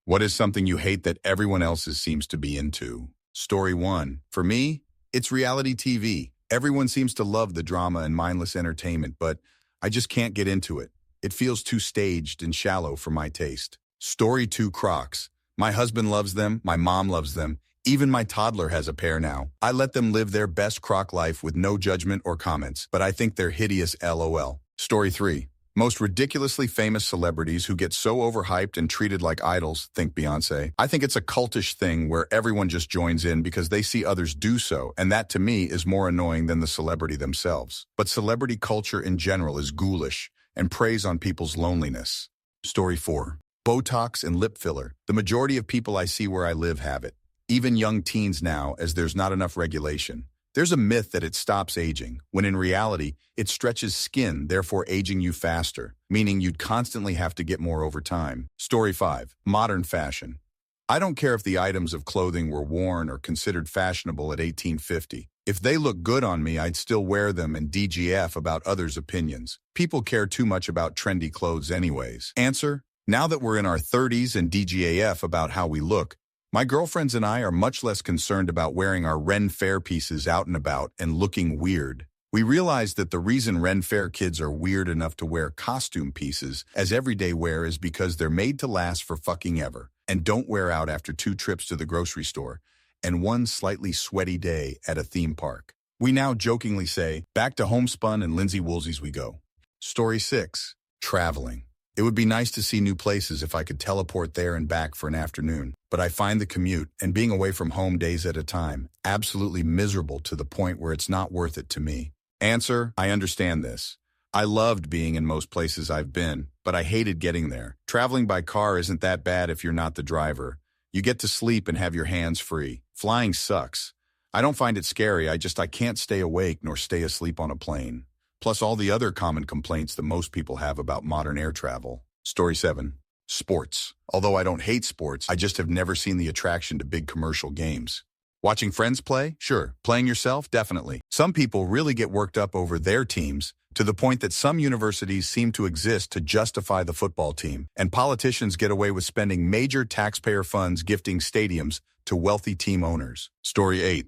What is something you hate that everyone else seems to be into? Story 1. For me, it's reality TV. Everyone seems to love the drama and mindless entertainment, but I just can't get into it. It feels too staged and shallow for my taste. Story 2. Crocs. My husband loves them, my mom loves them, even my toddler has a pair now. I let them live their best Croc life with no judgment or comments, but I think they're hideous LOL. Story 3. Most ridiculously famous celebrities who get so overhyped and treated like idols, think Beyoncé. I think it's a cultish thing where everyone just joins in because they see others do so, and that to me is more annoying than the celebrity themselves. But celebrity culture in general is ghoulish and preys on people's loneliness. Story 4. Botox and lip filler. The majority of people I see where I live have it. Even young teens now, as there's not enough regulation. There's a myth that it stops aging, when in reality, it stretches skin, therefore aging you faster, meaning you'd constantly have to get more over time. Story 5. Modern fashion. I don't care if the items of clothing were worn or considered fashionable at 1850. If they look good on me, I'd still wear them and DGF about others' opinions. People care too much about trendy clothes anyways. Answer: now that we're in our 30s and DGAF about how we look, my girlfriends and I are much less concerned about wearing our Ren Fair pieces out and about and looking weird. We realize that the reason Ren Fair kids are weird enough to wear costume pieces as everyday wear is because they're made to last for fucking ever and don't wear out after 2 trips to the grocery store and 1 slightly sweaty day at a theme park. We now jokingly say, back to homespun and Lindsay Woolsey's we go. Story 6. Traveling. It would be nice to see new places if I could teleport there and back for an afternoon, but I find the commute and being away from home days at a time absolutely miserable to the point where it's not worth it to me. Answer: I understand this. I loved being in most places I've been, but I hated getting there. Traveling by car isn't that bad if you're not the driver. You get to sleep and have your hands free. Flying sucks. I don't find it scary, I can't stay awake nor stay asleep on a plane. Plus all the other common complaints that most people have about modern air travel. Story 7. Sports. Although I don't hate sports, I just have never seen the attraction to big commercial games. Watching friends play? Sure. Playing yourself? Definitely. Some people really get worked up over their teams, to the point that some universities seem to exist to justify the football team, and politicians get away with spending major taxpayer funds gifting stadiums to wealthy team owners. Story 8.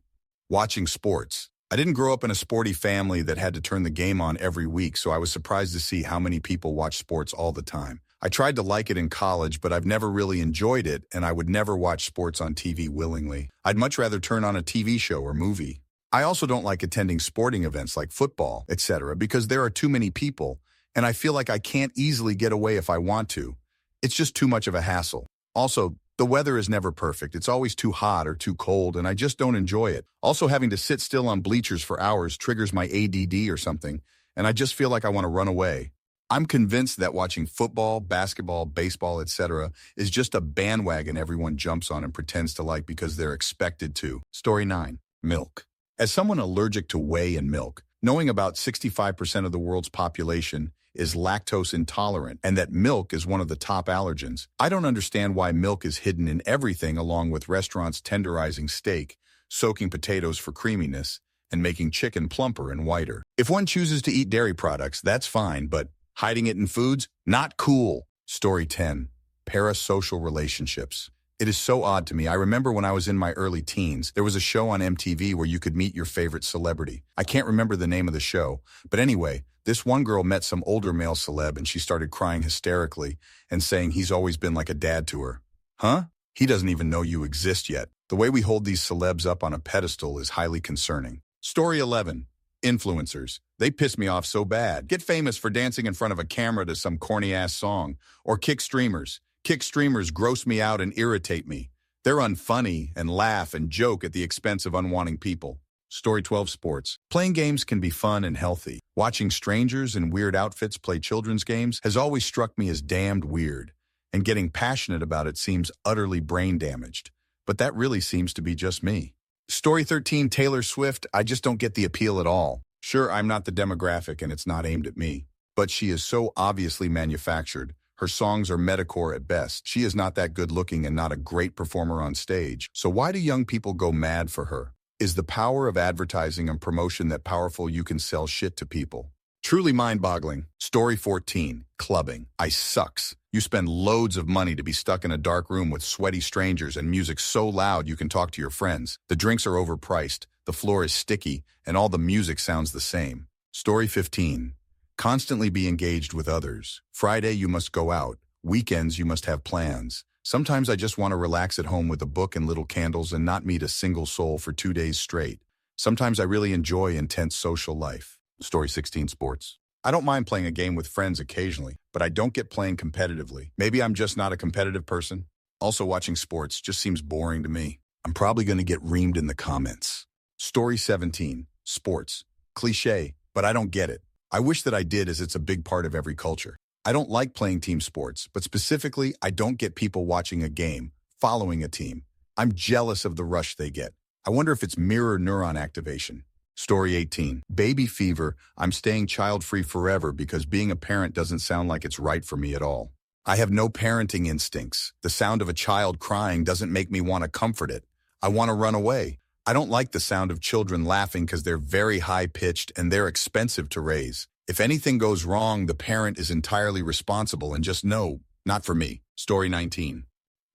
Watching sports. I didn't grow up in a sporty family that had to turn the game on every week, so I was surprised to see how many people watch sports all the time. I tried to like it in college, but I've never really enjoyed it, and I would never watch sports on TV willingly. I'd much rather turn on a TV show or movie. I also don't like attending sporting events like football, etc., because there are too many people, and I feel like I can't easily get away if I want to. It's just too much of a hassle. Also, the weather is never perfect. It's always too hot or too cold, and I just don't enjoy it. Also, having to sit still on bleachers for hours triggers my ADD or something, and I just feel like I want to run away. I'm convinced that watching football, basketball, baseball, etc. is just a bandwagon everyone jumps on and pretends to like because they're expected to. Story 9. Milk. As someone allergic to whey and milk, knowing about 65% of the world's population is lactose intolerant and that milk is one of the top allergens, I don't understand why milk is hidden in everything, along with restaurants tenderizing steak, soaking potatoes for creaminess, and making chicken plumper and whiter. If one chooses to eat dairy products, that's fine, but hiding it in foods? Not cool. Story 10. Parasocial relationships. It is so odd to me. I remember when I was in my early teens, there was a show on MTV where you could meet your favorite celebrity. I can't remember the name of the show, but anyway, this one girl met some older male celeb and she started crying hysterically and saying he's always been like a dad to her. Huh? He doesn't even know you exist yet. The way we hold these celebs up on a pedestal is highly concerning. Story 11. Influencers. They piss me off so bad. Get famous for dancing in front of a camera to some corny-ass song. Or kick streamers. Kick streamers gross me out and irritate me. They're unfunny and laugh and joke at the expense of unwanting people. Story 12. Sports. Playing games can be fun and healthy. Watching strangers in weird outfits play children's games has always struck me as damned weird, and getting passionate about it seems utterly brain damaged. But that really seems to be just me. Story 13. Taylor Swift. I just don't get the appeal at all. Sure, I'm not the demographic and it's not aimed at me, but she is so obviously manufactured. Her songs are metacore at best. She is not that good looking and not a great performer on stage. So why do young people go mad for her? Is the power of advertising and promotion that powerful you can sell shit to people? Truly mind-boggling. Story 14, clubbing. I sucks. You spend loads of money to be stuck in a dark room with sweaty strangers and music so loud you can talk to your friends. The drinks are overpriced, the floor is sticky, and all the music sounds the same. Story 15, constantly be engaged with others. Friday you must go out. Weekends you must have plans. Sometimes I just want to relax at home with a book and little candles and not meet a single soul for 2 days straight. Sometimes I really enjoy intense social life. Story 16, sports. I don't mind playing a game with friends occasionally, but I don't get playing competitively. Maybe I'm just not a competitive person. Also, watching sports just seems boring to me. I'm probably going to get reamed in the comments. Story 17, sports. Cliché, but I don't get it. I wish that I did, as it's a big part of every culture. I don't like playing team sports, but specifically, I don't get people watching a game, following a team. I'm jealous of the rush they get. I wonder if it's mirror neuron activation. Story 18, baby fever. I'm staying child-free forever because being a parent doesn't sound like it's right for me at all. I have no parenting instincts. The sound of a child crying doesn't make me want to comfort it. I want to run away. I don't like the sound of children laughing because they're very high-pitched and they're expensive to raise. If anything goes wrong, the parent is entirely responsible, and just no, not for me. Story 19,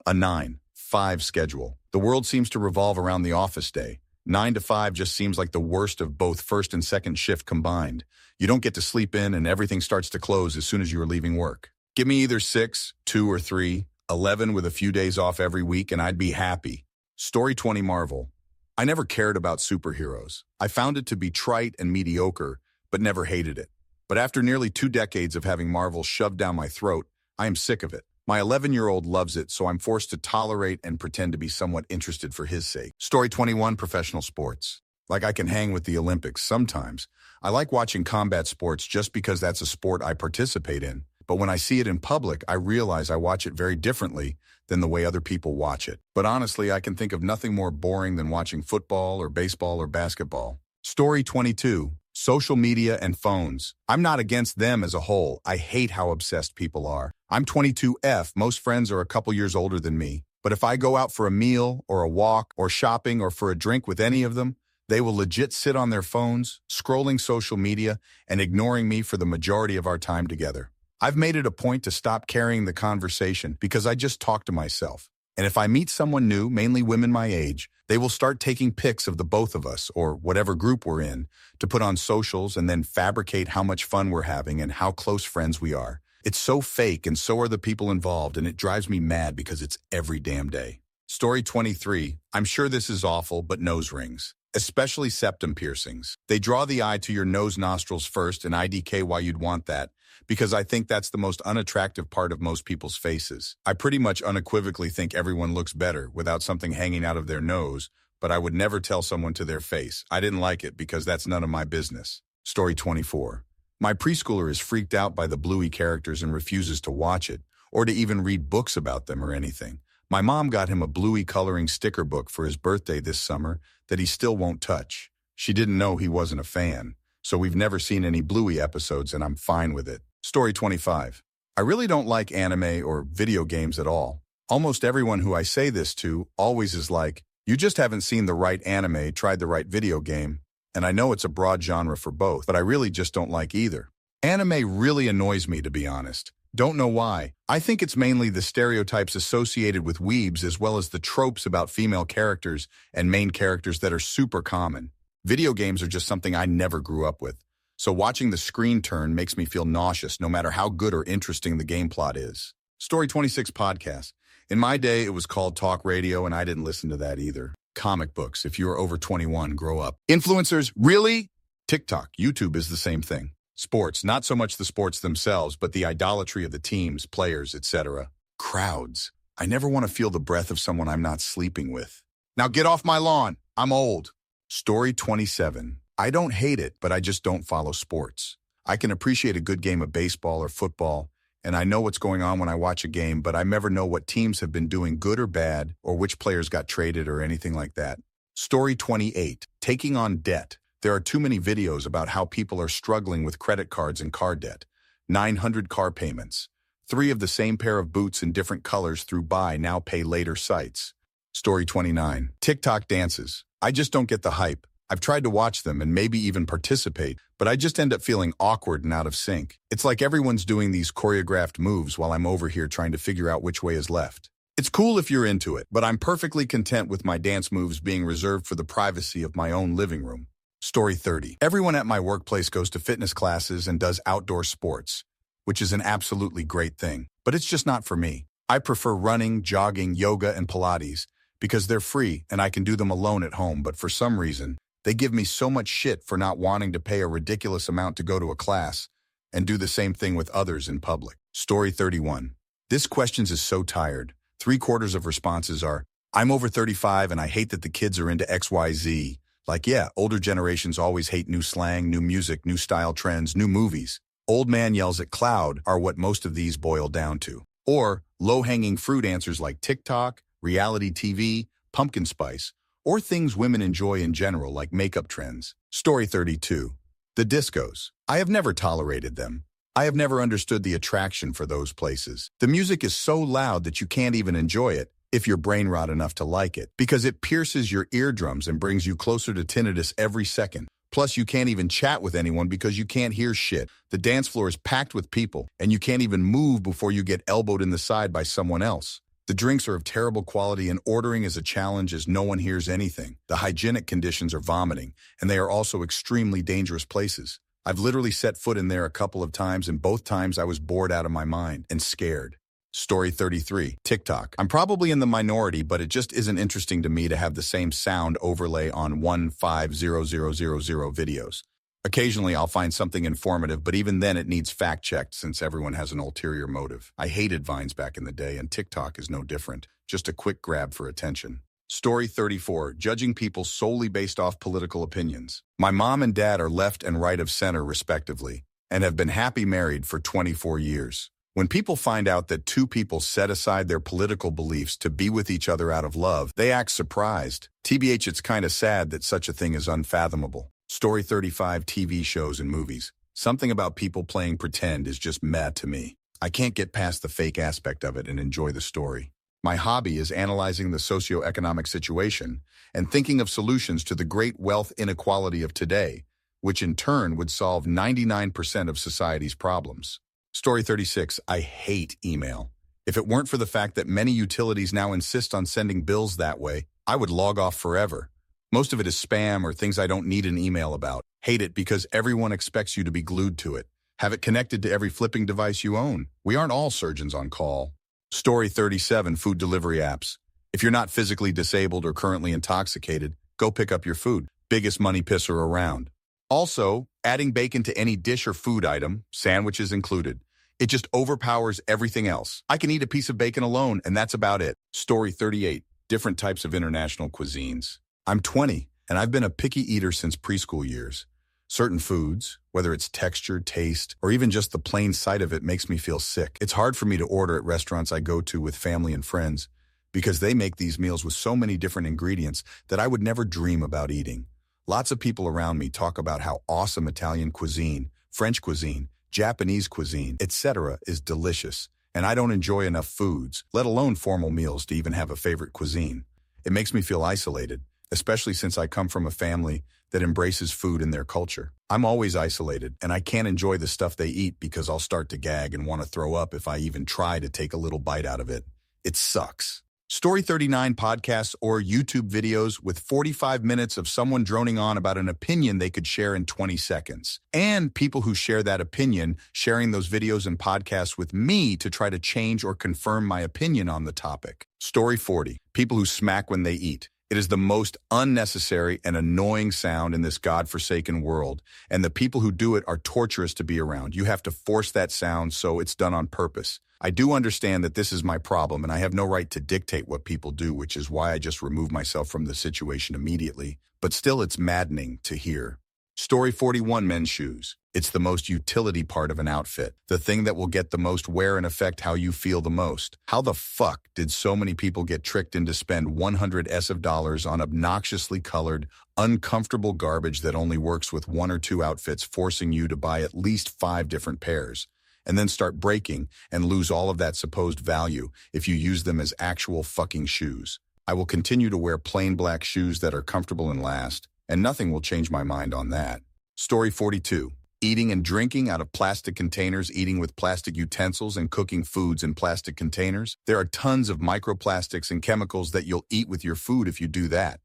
a 9-5 schedule. The world seems to revolve around the office day. 9 to 5 just seems like the worst of both first and second shift combined. You don't get to sleep in and everything starts to close as soon as you are leaving work. Give me either 6, 2, or 3, 11 with a few days off every week and I'd be happy. Story 20, Marvel. I never cared about superheroes. I found it to be trite and mediocre, but never hated it. But after nearly 2 decades of having Marvel shoved down my throat, I am sick of it. My 11-year-old loves it, so I'm forced to tolerate and pretend to be somewhat interested for his sake. Story 21, professional sports. Like I can hang with the Olympics sometimes. I like watching combat sports just because that's a sport I participate in. But when I see it in public, I realize I watch it very differently than the way other people watch it. But honestly, I can think of nothing more boring than watching football or baseball or basketball. Story 22, social media and phones. I'm not against them as a whole. I hate how obsessed people are. I'm 22F. Most friends are a couple years older than me. But if I go out for a meal or a walk or shopping or for a drink with any of them, they will legit sit on their phones, scrolling social media, and ignoring me for the majority of our time together. I've made it a point to stop carrying the conversation because I just talk to myself. And if I meet someone new, mainly women my age, they will start taking pics of the both of us or whatever group we're in to put on socials and then fabricate how much fun we're having and how close friends we are. It's so fake and so are the people involved, and it drives me mad because it's every damn day. Story 23. I'm sure this is awful, but nose rings. Especially septum piercings. They draw the eye to your nose nostrils first, and IDK why you'd want that, because I think that's the most unattractive part of most people's faces. I pretty much unequivocally think everyone looks better without something hanging out of their nose, but I would never tell someone to their face. I didn't like it because that's none of my business. Story 24. My preschooler is freaked out by the Bluey characters and refuses to watch it, or to even read books about them or anything. My mom got him a Bluey coloring sticker book for his birthday this summer that he still won't touch. She didn't know he wasn't a fan, so we've never seen any Bluey episodes and I'm fine with it. Story 25. I really don't like anime or video games at all. Almost everyone who I say this to always is like, you just haven't seen the right anime, tried the right video game. And I know it's a broad genre for both, but I really just don't like either. Anime really annoys me, to be honest. Don't know why. I think it's mainly the stereotypes associated with weebs as well as the tropes about female characters and main characters that are super common. Video games are just something I never grew up with. So watching the screen turn makes me feel nauseous no matter how good or interesting the game plot is. Story 26 podcast. In my day, it was called talk radio and I didn't listen to that either. Comic books. If you are over 21, grow up. Influencers, really? TikTok, YouTube is the same thing. Sports, not so much the sports themselves, but the idolatry of the teams, players, etc. Crowds. I never want to feel the breath of someone I'm not sleeping with. Now get off my lawn. I'm old. Story 27. I don't hate it, but I just don't follow sports. I can appreciate a good game of baseball or football, and I know what's going on when I watch a game, but I never know what teams have been doing good or bad, or which players got traded or anything like that. Story 28. Taking on debt. There are too many videos about how people are struggling with credit cards and car debt. 900 car payments. 3 of the same pair of boots in different colors through buy now pay later sites. Story 29. TikTok dances. I just don't get the hype. I've tried to watch them and maybe even participate, but I just end up feeling awkward and out of sync. It's like everyone's doing these choreographed moves while I'm over here trying to figure out which way is left. It's cool if you're into it, but I'm perfectly content with my dance moves being reserved for the privacy of my own living room. Story 30. Everyone at my workplace goes to fitness classes and does outdoor sports, which is an absolutely great thing, but it's just not for me. I prefer running, jogging, yoga, and Pilates because they're free and I can do them alone at home, but for some reason, they give me so much shit for not wanting to pay a ridiculous amount to go to a class and do the same thing with others in public. Story 31. This questions is so tired. 3/4 of responses are, I'm over 35 and I hate that the kids are into XYZ. Like, yeah, older generations always hate new slang, new music, new style trends, new movies. Old man yells at cloud are what most of these boil down to. Or low-hanging fruit answers like TikTok, reality TV, pumpkin spice, or things women enjoy in general like makeup trends. Story 32. The discos. I have never tolerated them. I have never understood the attraction for those places. The music is so loud that you can't even enjoy it if you're brain rot enough to like it, because it pierces your eardrums and brings you closer to tinnitus every second. Plus, you can't even chat with anyone because you can't hear shit. The dance floor is packed with people, and you can't even move before you get elbowed in the side by someone else. The drinks are of terrible quality, and ordering is a challenge as no one hears anything. The hygienic conditions are vomiting, and they are also extremely dangerous places. I've literally set foot in there a couple of times, and both times I was bored out of my mind and scared. Story 33. TikTok. I'm probably in the minority, but it just isn't interesting to me to have the same sound overlay on 150000 videos. Occasionally, I'll find something informative, but even then it needs fact-checked since everyone has an ulterior motive. I hated Vines back in the day, and TikTok is no different. Just a quick grab for attention. Story 34. Judging people solely based off political opinions. My mom and dad are left and right of center, respectively, and have been happy married for 24 years. When people find out that two people set aside their political beliefs to be with each other out of love, they act surprised. TBH, it's kinda sad that such a thing is unfathomable. Story 35. TV shows and movies. Something about people playing pretend is just meh to me. I can't get past the fake aspect of it and enjoy the story. My hobby is analyzing the socioeconomic situation and thinking of solutions to the great wealth inequality of today, which in turn would solve 99% of society's problems. Story 36. I hate email. If it weren't for the fact that many utilities now insist on sending bills that way, I would log off forever. Most of it is spam or things I don't need an email about. Hate it because everyone expects you to be glued to it. Have it connected to every flipping device you own. We aren't all surgeons on call. Story 37. Food delivery apps. If you're not physically disabled or currently intoxicated, go pick up your food. Biggest money pisser around. Also, adding bacon to any dish or food item, sandwiches included, it just overpowers everything else. I can eat a piece of bacon alone, and that's about it. Story 38. Different types of international cuisines. I'm 20, and I've been a picky eater since preschool years. Certain foods, whether it's texture, taste, or even just the plain sight of it, makes me feel sick. It's hard for me to order at restaurants I go to with family and friends because they make these meals with so many different ingredients that I would never dream about eating. Lots of people around me talk about how awesome Italian cuisine, French cuisine, Japanese cuisine, etc. is delicious, and I don't enjoy enough foods, let alone formal meals, to even have a favorite cuisine. It makes me feel isolated, especially since I come from a family that embraces food in their culture. I'm always isolated, and I can't enjoy the stuff they eat because I'll start to gag and want to throw up if I even try to take a little bite out of it. It sucks. Story 39. Podcasts or YouTube videos with 45 minutes of someone droning on about an opinion they could share in 20 seconds. And people who share that opinion, sharing those videos and podcasts with me to try to change or confirm my opinion on the topic. Story 40. People who smack when they eat. It is the most unnecessary and annoying sound in this godforsaken world, and the people who do it are torturous to be around. You have to force that sound, so it's done on purpose. I do understand that this is my problem, and I have no right to dictate what people do, which is why I just remove myself from the situation immediately. But still, it's maddening to hear. Story 41. Men's shoes. It's the most utility part of an outfit, the thing that will get the most wear and affect how you feel the most. How the fuck did so many people get tricked into spend $100s on obnoxiously colored, uncomfortable garbage that only works with one or two outfits, forcing you to buy at least 5 different pairs, and then start breaking and lose all of that supposed value if you use them as actual fucking shoes? I will continue to wear plain black shoes that are comfortable and last, and nothing will change my mind on that. Story 42. Eating and drinking out of plastic containers, eating with plastic utensils, and cooking foods in plastic containers. There are tons of microplastics and chemicals that you'll eat with your food if you do that.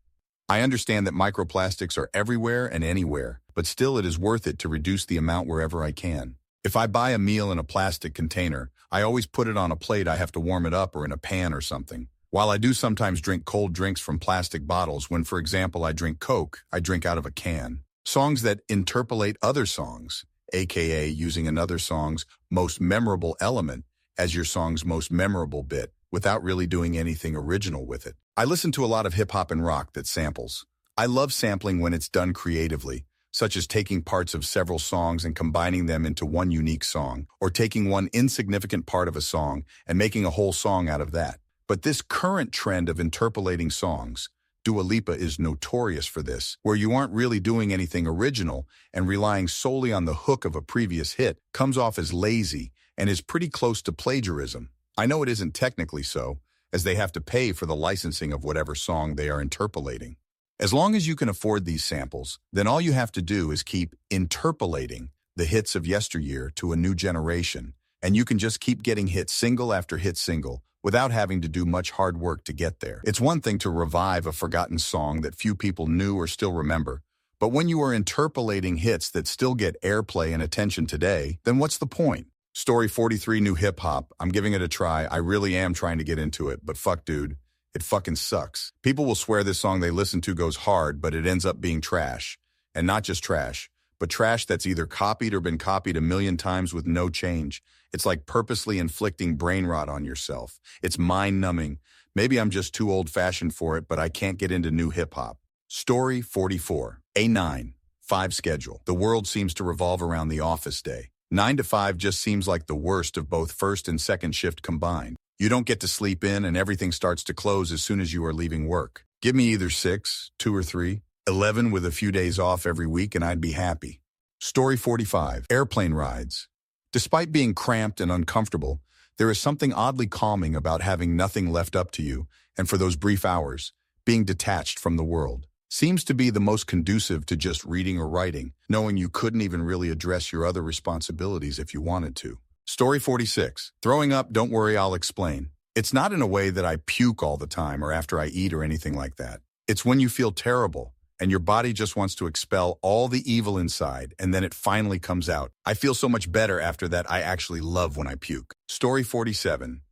I understand that microplastics are everywhere and anywhere, but still it is worth it to reduce the amount wherever I can. If I buy a meal in a plastic container, I always put it on a plate. I have to warm it up or in a pan or something. While I do sometimes drink cold drinks from plastic bottles, when, for example, I drink Coke, I drink out of a can. Songs that interpolate other songs, aka using another song's most memorable element as your song's most memorable bit, without really doing anything original with it. I listen to a lot of hip-hop and rock that samples. I love sampling when it's done creatively, such as taking parts of several songs and combining them into one unique song, or taking one insignificant part of a song and making a whole song out of that. But this current trend of interpolating songs, Dua Lipa is notorious for this, where you aren't really doing anything original and relying solely on the hook of a previous hit, comes off as lazy and is pretty close to plagiarism. I know it isn't technically so, as they have to pay for the licensing of whatever song they are interpolating. As long as you can afford these samples, then all you have to do is keep interpolating the hits of yesteryear to a new generation, and you can just keep getting hit single after hit single, without having to do much hard work to get there. It's one thing to revive a forgotten song that few people knew or still remember, but when you are interpolating hits that still get airplay and attention today, then what's the point? Story 43, new hip-hop. I'm giving it a try. I really am trying to get into it, but fuck, dude, it fucking sucks. People will swear this song they listen to goes hard, but it ends up being trash. And not just trash, but trash that's either copied or been copied a million times with no change. It's like purposely inflicting brain rot on yourself. It's mind-numbing. Maybe I'm just too old-fashioned for it, but I can't get into new hip-hop. Story 44. A 9-5 schedule. The world seems to revolve around the office day. 9 to 5 just seems like the worst of both first and second shift combined. You don't get to sleep in, and everything starts to close as soon as you are leaving work. Give me either 6, 2 or 3, 11 with a few days off every week, and I'd be happy. Story 45. Airplane rides. Despite being cramped and uncomfortable, there is something oddly calming about having nothing left up to you, and for those brief hours, being detached from the world. Seems to be the most conducive to just reading or writing, knowing you couldn't even really address your other responsibilities if you wanted to. Story 46. Throwing up, don't worry, I'll explain. It's not in a way that I puke all the time or after I eat or anything like that. It's when you feel terrible, and your body just wants to expel all the evil inside, and then it finally comes out. I feel so much better after that. I actually love when I puke. Story 47.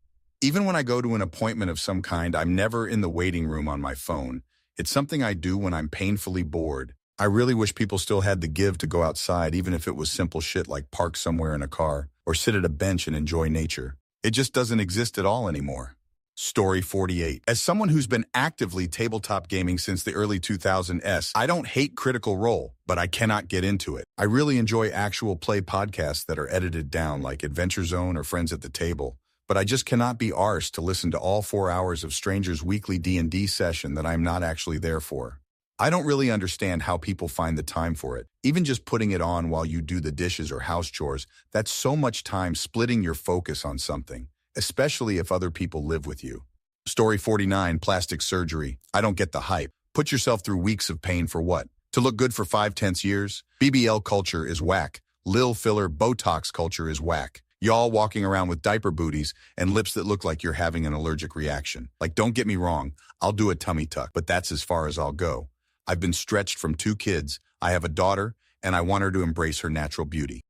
Even when I go to an appointment of some kind, I'm never in the waiting room on my phone. It's something I do when I'm painfully bored. I really wish people still had the give to go outside, even if it was simple shit like park somewhere in a car, or sit at a bench and enjoy nature. It just doesn't exist at all anymore. Story 48. As someone who's been actively tabletop gaming since the early 2000s, I don't hate Critical Role, but I cannot get into it. I really enjoy actual play podcasts that are edited down like Adventure Zone or Friends at the Table, but I just cannot be arsed to listen to all 4 hours of strangers' weekly D&D session that I'm not actually there for. I don't really understand how people find the time for it. Even just putting it on while you do the dishes or house chores, that's so much time splitting your focus on something, especially if other people live with you. Story 49, plastic surgery. I don't get the hype. Put yourself through weeks of pain for what? To look good for 5-10 years? BBL culture is whack. Lil filler Botox culture is whack. Y'all walking around with diaper booties and lips that look like you're having an allergic reaction. Like, don't get me wrong, I'll do a tummy tuck, but that's as far as I'll go. I've been stretched from 2 kids. I have a daughter, and I want her to embrace her natural beauty.